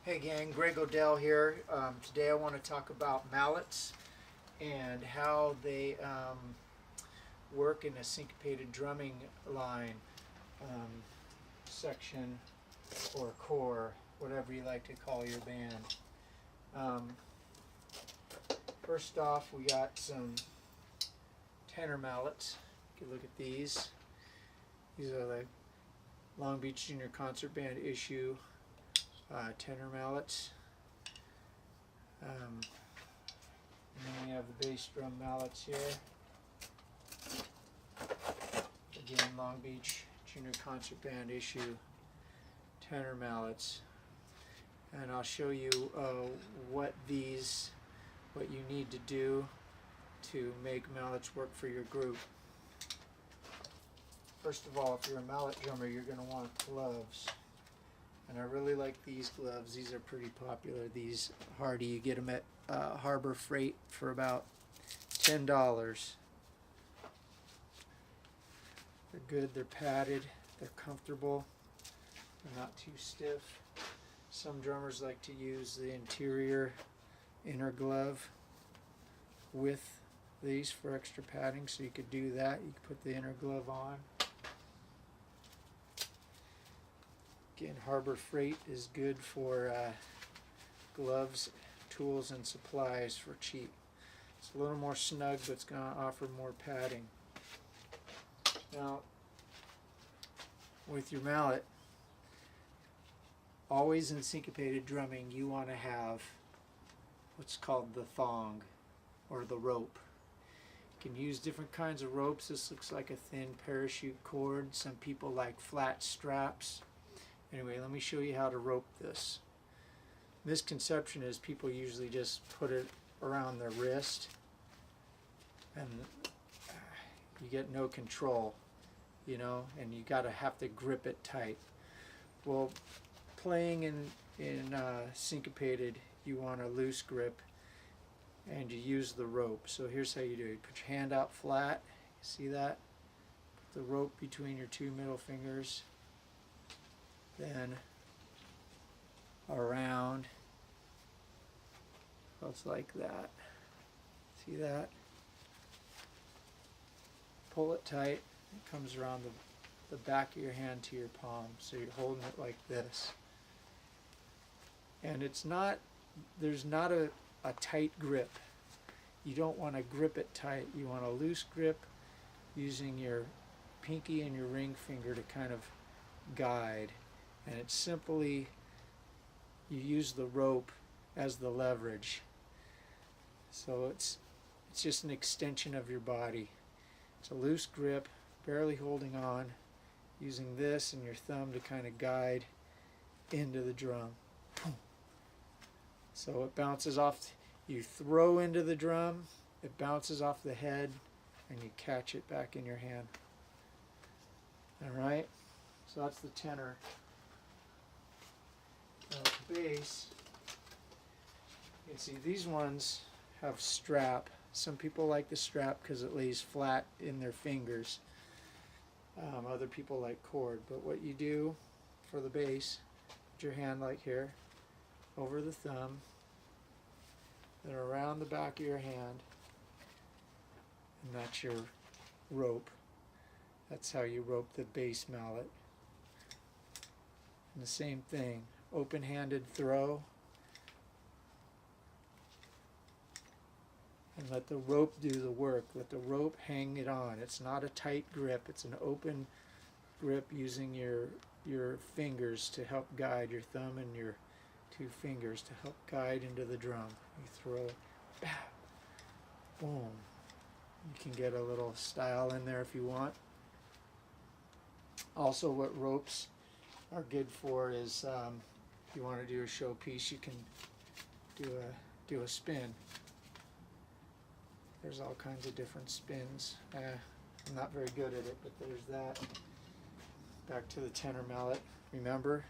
Hey gang, Greg Odell here. Today I want to talk about mallets and how they work in a syncopated drumming line section or corps, whatever you like to call your band. First off, we got some tenor mallets. You can look at these. These are the Long Beach Junior Concert Band issue tenor mallets. And then we have the bass drum mallets here. Again, Long Beach Junior Concert Band issue tenor mallets. And I'll show you what you need to do to make mallets work for your group. First of all, if you're a mallet drummer, you're going to want gloves. And I really like these gloves. These are pretty popular. These Hardy, you get them at Harbor Freight for about $10. They're good, they're padded, they're comfortable, they're not too stiff. Some drummers like to use the inner glove with these for extra padding, so you could do that. You could put the inner glove on. Again, Harbor Freight is good for gloves, tools, and supplies for cheap. It's a little more snug, but it's going to offer more padding. Now, with your mallet, always in syncopated drumming, you want to have what's called the thong, or the rope. You can use different kinds of ropes. This looks like a thin parachute cord. Some people like flat straps. Anyway, let me show you how to rope this. Misconception is people usually just put it around their wrist and you get no control, you know, and you have to grip it tight. Well, playing in syncopated, you want a loose grip and you use the rope. So here's how you do it. Put your hand out flat, see that? Put the rope between your two middle fingers. Then around, so it's like that. See that? Pull it tight. It comes around the back of your hand to your palm, so you're holding it like this. And there's not a tight grip. You don't want to grip it tight. You want a loose grip using your pinky and your ring finger to kind of guide. And it's simply, you use the rope as the leverage. So it's just an extension of your body. It's a loose grip, barely holding on, using this and your thumb to kind of guide into the drum. So it bounces off, you throw into the drum, it bounces off the head, and you catch it back in your hand. Alright, so that's the tenor. Bass, you can see these ones have strap. Some people like the strap because it lays flat in their fingers. Other people like cord. But what you do for the bass, put your hand like here, over the thumb, then around the back of your hand, and that's your rope. That's how you rope the bass mallet. And the same thing. Open-handed throw, and let the rope do the work. Let the rope hang it on. It's not a tight grip, it's an open grip using your fingers to help guide, your thumb and your two fingers to help guide into the drum. You throw, bah, boom. You can get a little style in there if you want. Also, what ropes are good for is if you want to do a showpiece, you can do a spin. There's all kinds of different spins. I'm not very good at it, but there's that. Back to the tenor mallet. Remember,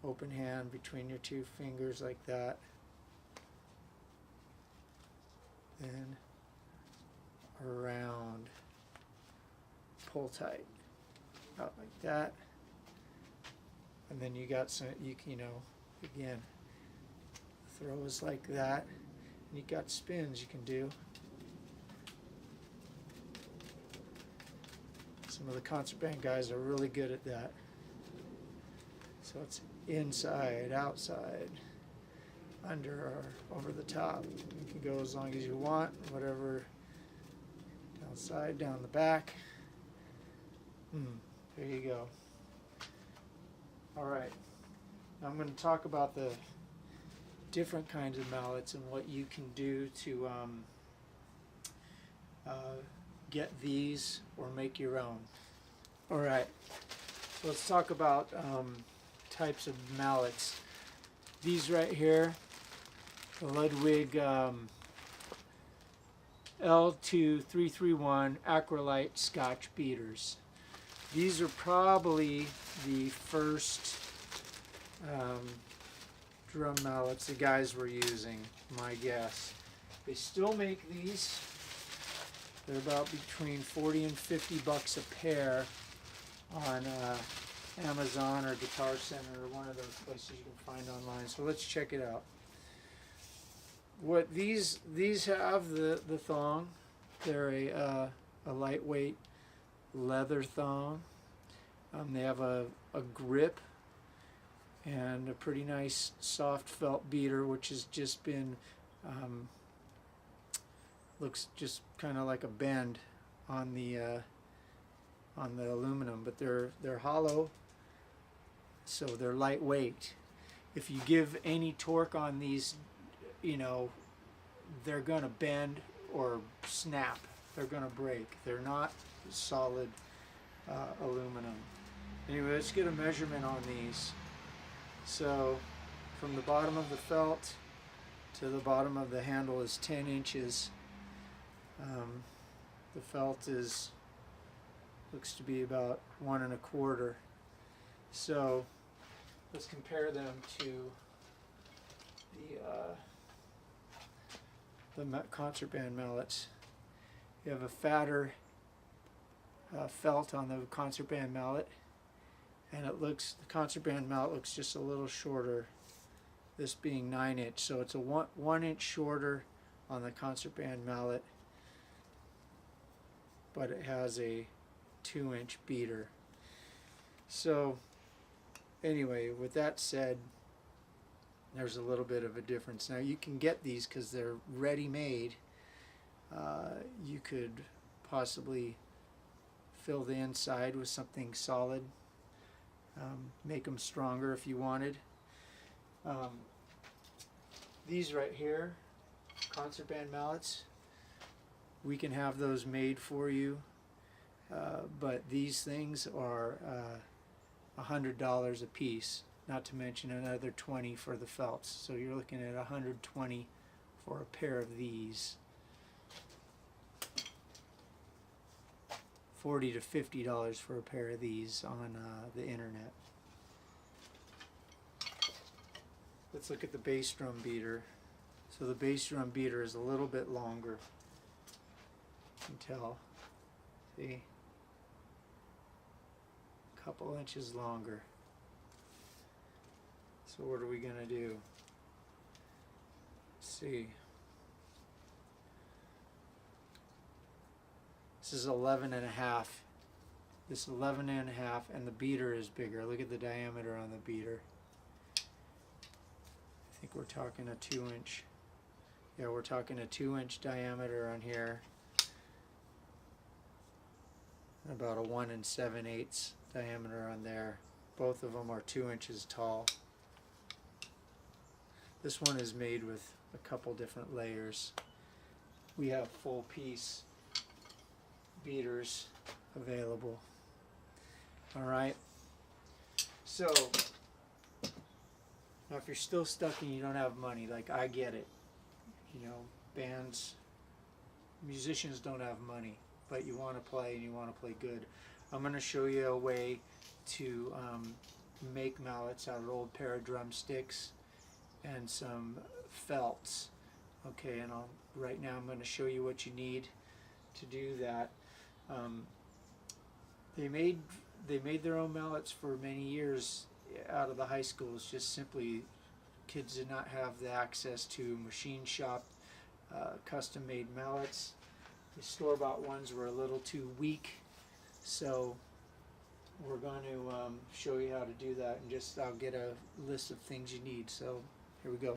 open hand between your two fingers like that. Then around, pull tight, out like that. And then you got some, you know, again, throws like that. And you got spins you can do. Some of the concert band guys are really good at that. So it's inside, outside, under or over the top. You can go as long as you want, whatever. Downside, down the back. There you go. Alright, now I'm going to talk about the different kinds of mallets and what you can do to get these or make your own. Alright, so let's talk about types of mallets. These right here, the Ludwig L2331 acrylite Scotch beaters. These are probably the first drum mallets the guys were using, my guess. They still make these. They're about between 40 and 50 bucks a pair on Amazon or Guitar Center or one of those places you can find online. So let's check it out. What these have, the thong, they're a lightweight leather thong. They have a grip and a pretty nice soft felt beater, which has just been looks just kind of like a bend on the aluminum, but they're hollow, so they're lightweight. If you give any torque on these, you know, they're gonna bend or snap. They're gonna break. They're not solid aluminum. Anyway, let's get a measurement on these. So from the bottom of the felt to the bottom of the handle is 10 inches. The felt looks to be about 1 1/4. So let's compare them to the concert band mallets. You have a fatter felt on the concert band mallet, and the concert band mallet looks just a little shorter, this being 9 inch, so it's a 1 inch shorter on the concert band mallet, but it has a 2 inch beater. So anyway, with that said, there's a little bit of a difference. Now you can get these because they're ready-made. You could possibly fill the inside with something solid, make them stronger if you wanted. These right here, concert band mallets, we can have those made for you, but these things are $100 a piece, not to mention another 20 for the felts. So you're looking at $120 for a pair of these. $40 to $50 for a pair of these on the internet. Let's look at the bass drum beater. So the bass drum beater is a little bit longer. You can tell. See? A couple inches longer. So what are we going to do? Let's see. This is 11.5. This is 11.5, and the beater is bigger. Look at the diameter on the beater. I think we're talking a 2 inch. Yeah, we're talking a 2 inch diameter on here. And about a 1 7/8 diameter on there. Both of them are 2 inches tall. This one is made with a couple different layers. We have full piece beaters available. Alright, so now if you're still stuck and you don't have money, like I get it, you know, musicians don't have money, but you want to play and you want to play good. I'm going to show you a way to make mallets out of an old pair of drumsticks and some felts. Okay, and right now I'm going to show you what you need to do that. They made their own mallets for many years out of the high schools, just simply kids did not have the access to machine shop custom made mallets. The store-bought ones were a little too weak, so we're going to show you how to do that, and I'll get a list of things you need. So here we go.